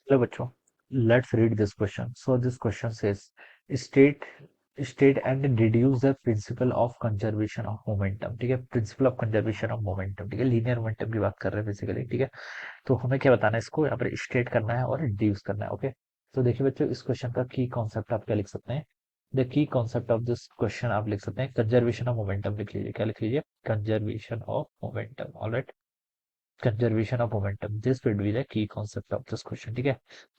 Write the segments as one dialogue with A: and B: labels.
A: Hello बच्चों, let's read this question. So this question says state state and deduce the principle of conservation of momentum. ठीक है, principle of conservation of momentum. ठीक है, linear momentum की बात कर रहे हैं बेसिकली. ठीक है, तो हमें क्या बताना है, इसको यहाँ पर स्टेट करना है और डिड्यूस करना है. ओके, तो देखिए बच्चों, इस क्वेश्चन का की कॉन्सेप्ट आप क्या लिख सकते हैं. The key concept of this question आप लिख सकते हैं कंजर्वेशन ऑफ मोमेंटम. लिख लीजिए, क्या लिख लीजिए, conservation of momentum. Alright, conservation of momentum, this will be the key concept of this question. ठीक है,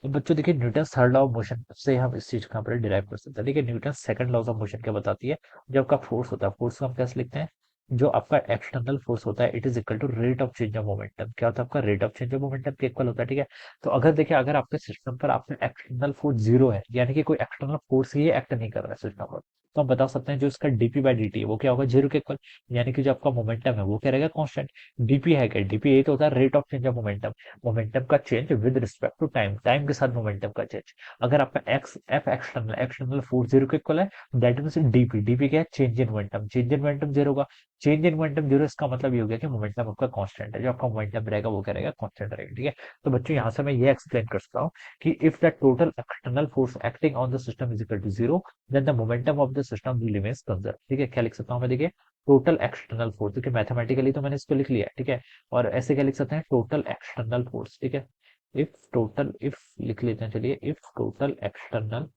A: तो बच्चों देखिए, Newton third law of motion से हम इस चीज का पर डिराइव कर सकते हैं. ठीक है, Newton second law of motion क्या बताती है, जो आपका फोर्स होता है, फोर्स को हम कैसे लिखते हैं, जो आपका एक्सटर्नल फोर्स होता है it is equal to rate of change of momentum. क्या होता है, आपका rate of change of momentum के इक्वल होता है. ठीक है, तो अगर देखिए, अगर आपके सिस्टम पर आपका एक्सटर्नल फोर्स जीरो है, यानी कि कोई एक्सटर्नल फोर्स ही एक्ट नहीं कर रहा है सिस्टम पर, तो हम बता सकते हैं जो इसका डीपी बाई डी टी है वो क्या होगा, जीरो के इक्वल. यानी कि जो आपका मोमेंटम है वो क्या रहेगा, कांस्टेंट. डीपी है क्या, डीपी ये तो होता है rate of change of momentum. Momentum का change with respect to time, time के साथ मोमेंटम का चेंज. अगर आपका X F external external force zero के इक्वल है, दैट मींस डीपी, डीपी क्या है, change in momentum. Change in momentum zero होगा. चेंज इन मोमेंटम जीरो, इसका मतलब ये हो गया कि मोमेंटम आपका कांस्टेंट है. जो आपका मोमेंटम रहेगा वो क्या रहेगा, कांस्टेंट रहेगा. ठीक है, तो बच्चों यहाँ से मैं ये एक्सप्लेन कर सकता हूँ कि if the total external force acting on the system is equal to zero, then the momentum of the system will remains conserve. ठीक है, क्या लिख सकता हूँ मैं, देखिए, टोटल एक्सटर्नल फोर्स. देखिए मैथमेटिकली तो मैंने इसको लिख लिया है. ठीक है, और ऐसे क्या लिख सकते हैं, टोटल एक्सटर्नल फोर्स. ठीक है, इफ लिख लेते हैं, चलिए, if total external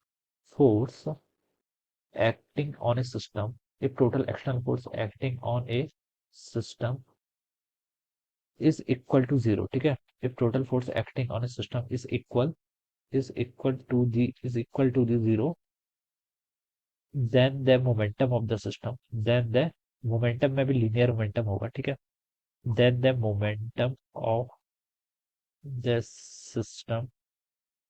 A: force acting on a system, if total external force acting on a system is equal to zero. ठीक है, if total force acting on a system is equal to the zero, then the momentum of the system, then the momentum में भी linear momentum होगा. ठीक है, then the momentum of the system,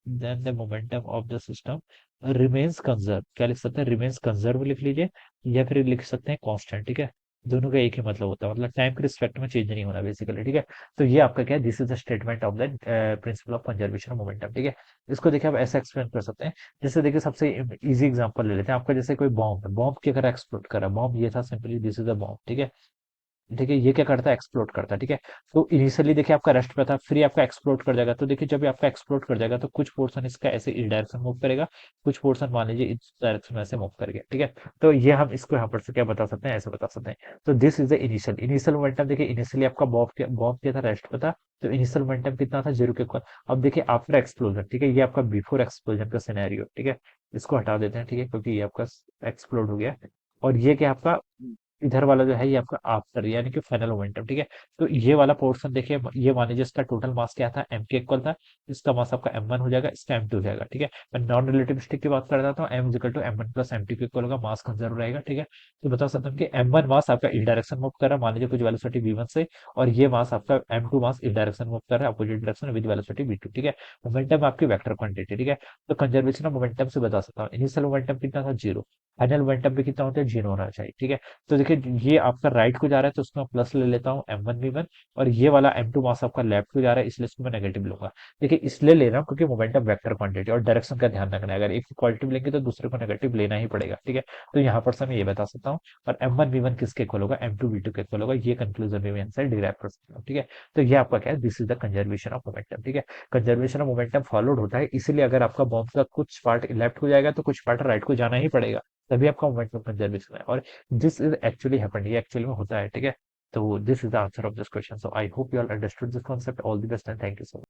A: then the momentum of the system remains conserve. क्या लिख सकते हैं, remains conserve लिख लीजिए, या फिर लिख सकते हैं कांस्टेंट. ठीक है, दोनों का एक ही मतलब होता है, मतलब टाइम के रिस्पेक्ट में चेंज नहीं होना बेसिकली. ठीक है, तो ये आपका क्या है, this is the statement of the principle of conservation of momentum. ठीक है, इसको देखिए आप ऐसे एक्सप्लेन कर सकते हैं. जैसे देखिए, सबसे इजी एग्जांपल ले लेते हैं. आपका जैसे कोई बॉम्ब है, बॉम्ब की अगर एक्सप्लोड करा, बॉम्ब ये था simply, this is a bomb. ठीक है, ठीक है, ये क्या करता है, एक्सप्लोड करता है. ठीक है, तो इनिशियली देखिए आपका रेस्ट पे था, फिर आपका एक्सप्लोड कर जाएगा. तो देखिए, जब ये आपका एक्सप्लोड कर जाएगा तो कुछ पोर्शन इसका ऐसे इस डायरेक्शन मूव करेगा, कुछ पोर्शन मान लीजिए इस डायरेक्शन में ऐसे मूव करेगा. ठीक है, तो ये हम इसको यहाँ पर से क्या बता सकते हैं, ऐसे बता सकते हैं. तो this is the initial initial momentum. देखिए, इनिशियली आपका बॉम्ब क्या था, रेस्ट पे था, तो इनिशियल मोमेंटम कितना था, जीरो के इक्वल. अब देखिए आफ्टर एक्सप्लोजन, ठीक है, ये आपका बिफोर एक्सप्लोजन का सिनेरियो. ठीक है, इसको हटा देते हैं. ठीक है, क्योंकि ये आपका एक्सप्लोड हो गया. और ये क्या आपका इधर वाला जो है, ये आपका आफ्टर यानी कि फाइनल मोमेंटम. ठीक है, तो ये वाला पोर्शन देखिए, ये मान लीजिए इसका टोटल मास क्या था, एम के इक्वल था. इसका मास आपका m1 हो जाएगा, इसका m2 हो जाएगा. ठीक है, मैं नॉन रिलेटिविस्टिक की बात कर रहा था, तो m equal to m1 plus m2 के इक्वल होगा, मास कंजर्व रहेगा. ठीक है, तो बता सकते हैं कि m1 मास आपका इस डायरेक्शन मूव कर रहा है, मान लीजिए कुछ वेलोसिटी v1 से, और ये मास आपका m2 मास इस डायरेक्शन मूव कर रहा है, opposite direction with velocity v2. ठीक है, मोमेंटम आपकी वेक्टर क्वांटिटी. ठीक है, तो कंजर्वेशन ऑफ मोमेंटम से बता सकता हूँ, इनिशियल मोमेंटम कितना था, जीरो. फाइनल मोमेंटम भी कितना होता है, जीरो होना चाहिए. ठीक है, तो देखिए, ये आपका राइट को जा रहा है तो उसमें प्लस ले लेता हूँ m1v1, और ये वाला m2 मास आपका लेफ्ट को जा रहा है, इसलिए इसको मैं नेगेटिव लूंगा. देखिए, इसलिए ले रहा हूँ क्योंकि मोमेंटम वेक्टर क्वांटिटी और डायरेक्शन का ध्यान रखना है, अगर एक को पॉजिटिव लेंगे तो दूसरे को नेगेटिव लेना ही पड़ेगा. ठीक है, तो यहाँ पर से मैं ये बता सकता हूँ. और m1v1 किसके इक्वल होगा, m2v2 के इक्वल होगा. ये कंक्लूजन भी मैं इनसे डिराइव कर सकता हूँ. ठीक है, तो ये आपका क्या है, this is the conservation of momentum. ठीक है, कंजर्वेशन ऑफ मोमेंटम फॉलोड होता है, इसीलिए अगर आपका बॉम्ब का कुछ पार्ट लेफ्ट को जाएगा तो कुछ पार्ट राइट को जाना ही पड़ेगा, तभी आपका मोमेंटम कंजर्वेशन है. और दिस इज एक्चुअली हैपेंड, ये एक्चुअली में होता है. ठीक है, so this is the answer of this question. So I hope you all understood this concept. All the best and thank you so much.